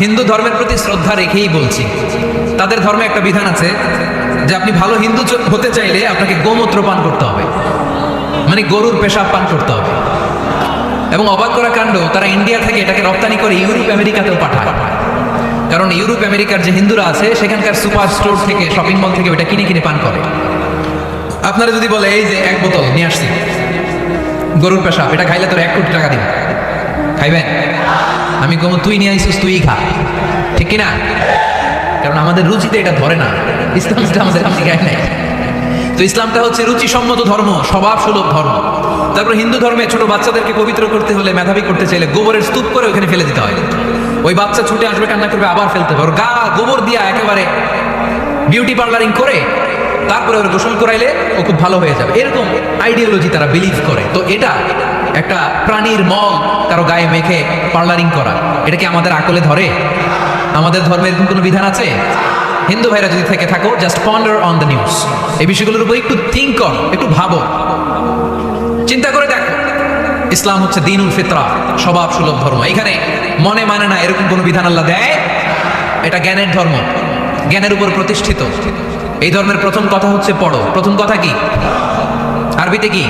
হিন্দু ধর্মের প্রতি শ্রদ্ধা রেখেই বলছি। তাদের ধর্মে একটা বিধান আছে যে আপনি ভালো হিন্দু হতে চাইলে আপনাকে গোমূত্র পান করতে হবে, মানে গরুর পেশাব পান করতে হবে। এবং অবাক করা কাণ্ড, তারা ইন্ডিয়া থেকে এটাকে রপ্তানি করে ইউরোপ আমেরিকাতেও পাঠায়। কারণ ইউরোপ আমেরিকার যে হিন্দুরা আছে সেখানকার সুপার স্টোর থেকে, শপিং মল থেকে ওটা কিনে কিনে পান করে। আপনারা যদি বলে এই যে এক বোতল নিয়ে আসছি গরুর পেশাব, এটা খাইলে তোর 1 কোটি টাকা দিন, খাইবেন? আমি কম, তুই নিয়ে আইসিস, তুই খা, ঠিক কিনা? কারণ আমাদের রুচিতে এটা ধরে না, ইসলামটা আমাদের আপনি গায়ে নাই। তো ইসলামটা হচ্ছে রুচিসম্মত ধর্ম, স্বভাব সুলভ ধর্ম। তারপর হিন্দু ধর্মে ছোট বাচ্চাদেরকে পবিত্র করতে হলে, মেধাবী করতে চাইলে গোবরের স্তূপ করে ওখানে ফেলে দিতে হয়। ওই বাচ্চা ছুটে আসবে, কান্না করবে, আবার ফেলতে হবে। ওর গা গোবর দিয়া একেবারে বিউটি পার্লারিং করে তারপরে ওর গোসল করাইলে ও খুব ভালো হয়ে যাবে। এরকম আইডিওলজি তারা বিলিভ করে। তো এটা একটা প্রাণীর মল কারো গায়ে মেখে পার্লারিং করা, এটা কি আমাদের আকলে ধরে? আমাদের ধর্মে এরকম কোনো বিধান আছে? হিন্দু ভাইরা যদি থেকে থাকো, just ponder on the news, এই বিষয়গুলোর উপর একটু থিঙ্ক করো, একটু ভাবো, চিন্তা করে দেখো। ইসলাম হচ্ছে দ্বীনুল ফিতরা, স্বভাব সুলভ ধর্ম। এখানে মনে মানে না এরকম কোনো বিধান আল্লাহ দেয়। এটা জ্ঞানের ধর্ম, জ্ঞানের উপর প্রতিষ্ঠিত। এই ধর্মের প্রথম কথা হচ্ছে পড়ো। প্রথম কথা কি? আরবিতে কি?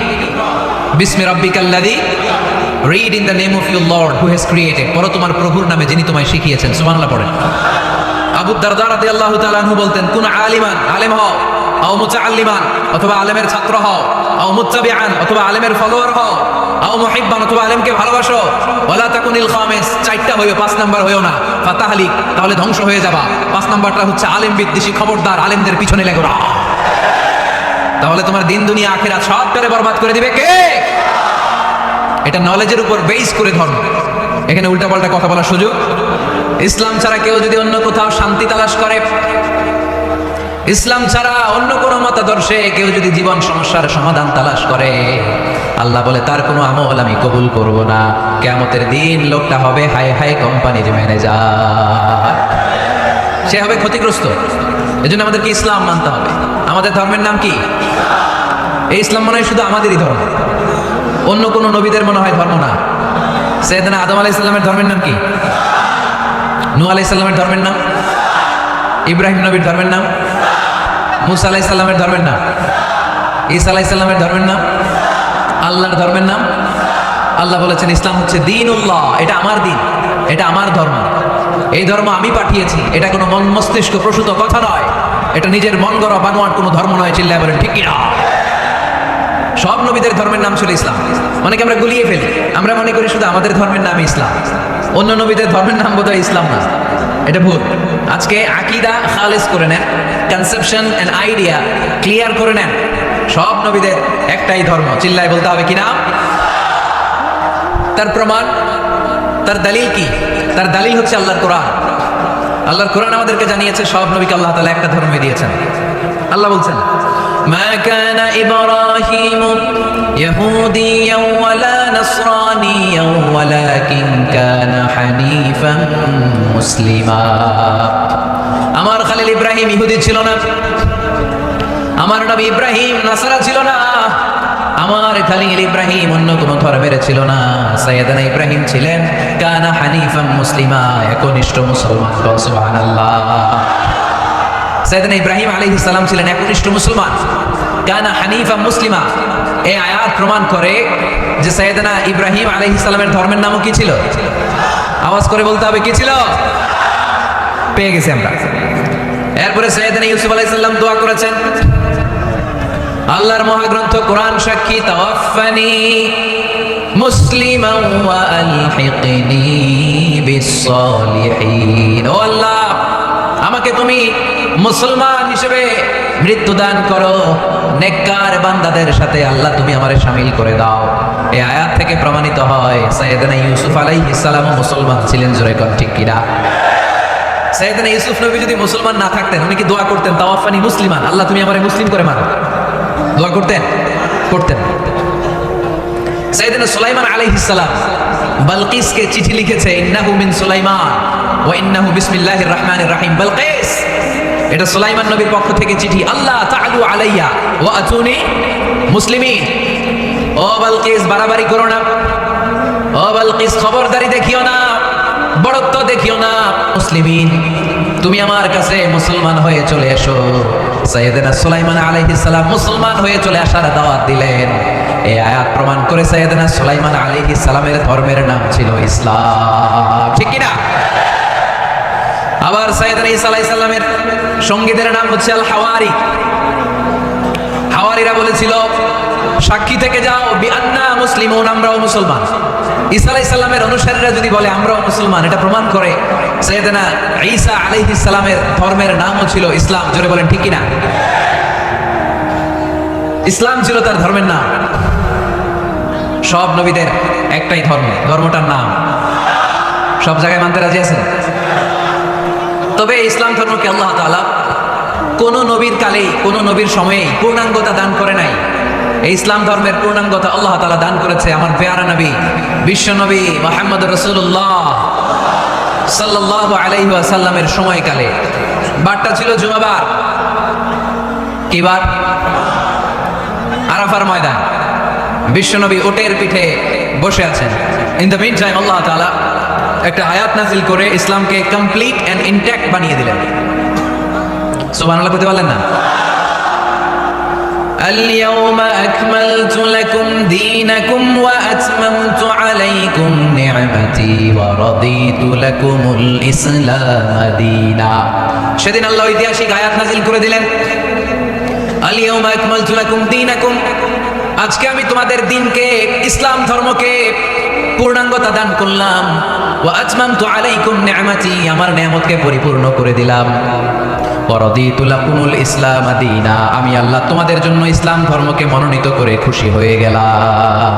বিসমি রাব্বিকাল্লাযী, read in the name of your lord who has created. পড়ো তোমার প্রভুর নামে যিনি তোমায় শিখিয়েছেন। সুবহানাল্লাহ পড়েন। আবু দারদা রাদিয়াল্লাহু তাআলা আনহু বলতেন, কুন আলিমান, আলেম হও, আও মুতাআল্লিমান, অথবা আলেমের ছাত্র হও, আও মুত্তাবিআন, অথবা আলেমের ফলোয়ার হও, আও মুহিব্বান, অথবা আলেমকে ভালোবাসো, ওয়ালা তাকুনিল খামিস, 4টা হইও, 5 নাম্বার হইও না, ফাতাহলিক, তাহলে ধ্বংস হয়ে যাবা। 5 নাম্বারটা হচ্ছে আলেম বিদ্বেষী, খবরদার আলেমদের পিছনে লেগো না, তাহলে তোমার দিন দুনিয়া আখিরাত সবটারে বরবাদ করে দিবে কে? এটা নলেজের উপর বেস করে ধর্ম। এখানে উল্টাপাল্টা কথা বলার সুযোগ। ইসলাম ছাড়া কেউ যদি অন্য কোথাও শান্তি তালাশ করে, ইসলাম ছাড়া অন্য কোনো মতাদর্শে কেউ যদি জীবন সমস্যার সমাধান তালাশ করে, আল্লাহ বলে তার কোনো আমল আমি কবুল করব না। কিয়ামতের দিন লোকটা হবে হাই হাই কোম্পানির ম্যানেজার, সে হবে ক্ষতিগ্রস্ত। এজন্য আমাদেরকে ইসলাম মানতে হবে। আমাদের ধর্মের নাম কি? এই ইসলাম মনে হয় শুধু আমাদেরই ধর্ম, অন্য কোনো নবীদের মনে হয় ধর্ম না। সাইয়েদনা আদম আলাইহিস সালামের ধর্মের নাম কি? নূহ আলাইহিস সালামের ধর্মের নাম? ইব্রাহিম নবীর ধর্মের নাম? মুসা আলাইহিস সালামের ধর্মের নাম? ঈসা আলাইহিস সালামের ধর্মের নাম? আল্লাহর ধর্মের নাম? আল্লাহ বলেছেন ইসলাম হচ্ছে দ্বীনুল্লাহ, এটা আমার দিন, এটা আমার ধর্ম, এই ধর্ম আমি পাঠিয়েছি। এটা কোনো মন মস্তিষ্ক প্রসূত কথা নয়, এটা নিজের মন গড়া বানোয়াট কোনো ধর্ম নয়। চিল্লায় বলেন ঠিক কিনা? সব নবীদের ধর্মের নাম ছিল ইসলাম। অনেকে আমরা গুলিয়ে ফেলি, আমরা মনে করি শুধু আমাদের ধর্মের নাম ইসলাম, অন্য নবীদের ধর্মের নাম বোধহয় ইসলাম না। এটা ভুল। আজকে আকীদা খালিস করে নেন, কনসেপশন এন্ড আইডিয়া ক্লিয়ার করে নেন। সব নবীদের একটাই ধর্ম। চিল্লায় বলতে হবে কি নাম? তার প্রমাণ, তার দলিল কি? তার দলিল হচ্ছে আল্লাহর কোরআন। আল্লাহর কোরআন আমাদেরকে জানিয়েছে সব নবীকে আল্লাহ তাআলা একটা ধর্মে দিয়েছেন। আল্লাহ বলছেন, মা কানা ইব্রাহিম ইহুদিয়ান ওয়ালা নাসরানিয়ান ওয়ালাকিন কানা হানিফান মুসলিমা। আমার খালিল ইব্রাহিম ইহুদি ছিল না, আমার নবী ইব্রাহিম নাসারা ছিল না, আমার খালিল ইব্রাহিম অন্য কোনো ধর্মের ছিল না। সাইয়েদনা ইব্রাহিম ছিলেন কানা হানিফান মুসলিমা, একনিষ্ঠ মুসলমান। সুবহানাল্লাহ। সাইয়েদনা ইব্রাহিম আলাইহিস সালাম ছিলেন একনিষ্ঠ মুসলমান। কানা হানিফান মুসলিমা, এই আয়াত প্রমাণ করে যে সাইয়েদনা ইব্রাহিম আলাইহিস সালামের ধর্মের নামও কি ছিল? আওয়াজ করে বলতে হবে কি ছিল? পেয়ে গেছি আমরা। এরপরে সাইয়েদনা ইউসুফ আলাইহিস সালাম দোয়া করেছেন, আল্লাহর মহাগ্রন্থ কোরআন সাক্ষী, তাওয়াফফানি মুসলিমান ওয়া আলহিকনি বিস-সালিহিন। ও আল্লাহ, আমাকে তুমি মুসলমান হিসেবে মৃত্যু দান করো, নেককার বান্দাদের সাথে আল্লাহ তুমি আমারে শামিল করে দাও। এই আয়াত থেকে প্রমাণিত হয় সাইয়েদনা ইউসুফ আলাইহিস সালাম মুসলমান ছিলেন। জোরে কোন ঠিক কিনা? সাইয়েদনা ইউসুফ নবী যদি মুসলমান না থাকতেন, উনি কি দোয়া করতেন তাওয়াফফানি মুসলিমান, আল্লাহ তুমি আমারে মুসলিম করে মারো? দোয়া করতেন? করতেন। সাইয়েদনা সুলাইমান আলাইহিস সালাম বালকিসকে চিঠি লিখেছে, ইন্নাহু মিন সুলাইমান ওয়া ইন্নাহু বিসমিল্লাহির রহমানির রহিম। বালকিস, এটা সুলাইমান নবীর পক্ষ থেকে চিঠি। আল্লাহ তাআলু আলাইয়া ওয়া আতুনি মুসলিমিন। ও বালকিস, বাড়াবাড়ি করো না। ও বালকিস, খবরদারি দেখিও না, বড়ত্ব দেখিও না। মুসলিমিন, তুমি আমার কাছে মুসলমান হয়ে চলে এসো। সাইয়েদনা সুলাইমান আলাইহিস সালাম মুসলমান হয়ে চলে আসার দাওয়াত দিলেন। এই আয়াত প্রমাণ করে সাইয়েদনা সুলাইমান আলাইহিস সালামের ধর্মের নাম ছিল ইসলাম, ঠিক কি না? আবার সাইয়েদনা ঈসা আলাইহিস সালামের সঙ্গীদের নাম হচ্ছে আল হাওয়ারি। হাওয়ারিরা বলেছিল, সাক্ষী থেকে যাও বিআন্না মুসলিমুন, আমরাও মুসলমান। ঈসা আলাইহিস সালামের অনুসারীরা যদি বলে আমরাও মুসলমান, এটা প্রমাণ করে সাইয়েদনা ঈসা আলাইহিস সালামের ধর্মের নামও ছিল ইসলাম। জোরে বলেন ঠিক কি না? ইসলাম ছিল তার ধর্মের নাম। সব নবীদের একটাই ধর্ম, ধর্মটার নাম সব জায়গায় মানতে রাজি আছেন? তবে ইসলাম ধর্মকে আল্লাহ তাআলা কোন নবীর কালেই, কোন নবীর সময়েই পূর্ণাঙ্গতা দান করে নাই। এই ইসলাম ধর্মের পূর্ণাঙ্গতা আল্লাহ তাআলা দান করেছে আমার পেয়ারা নবী, বিশ্ব নবী মুহাম্মদ রাসূলুল্লাহ সাল্লাল্লাহু আলাইহি ওয়াসাল্লামের সময়কালে। বারটা ছিল জুমাবার। কি বার? আরাফার ময়দান। বিশ্ব নবী উটের পিঠে বসে আছেন। ইন দ্য মিন টাইম আল্লাহ তাআলা একটা আয়াত নাযিল করে ইসলামকে কমপ্লিট এন্ড ইনট্যাক্ট বানিয়ে দিলেন। সুবহানাল্লাহ বলতে পারলেন না? اليوم أكملت لكم دينكم وأتممت عليكم نعمتي ورضيت لكم الإسلام دينا। সেদিন আল্লাহ ঐতিহাসিক আয়াত নাযিল করে দিলেন, اليوم أكملت لكم دينكم, আজকে আমি তোমাদের দ্বীনকে, ইসলাম ধর্মকে পূর্ণাঙ্গতা দান করলাম। ওয়া আতমামতু আলাইকুম নি'মাতি, আমার নিয়ামতকে পরিপূর্ণ করে দিলাম। ওয়া রাদিতু লাকুমুল ইসলাম দীনা, আমি আল্লাহ তোমাদের জন্য ইসলাম ধর্মকে মনোনীত করে খুশি হয়ে গেলাম।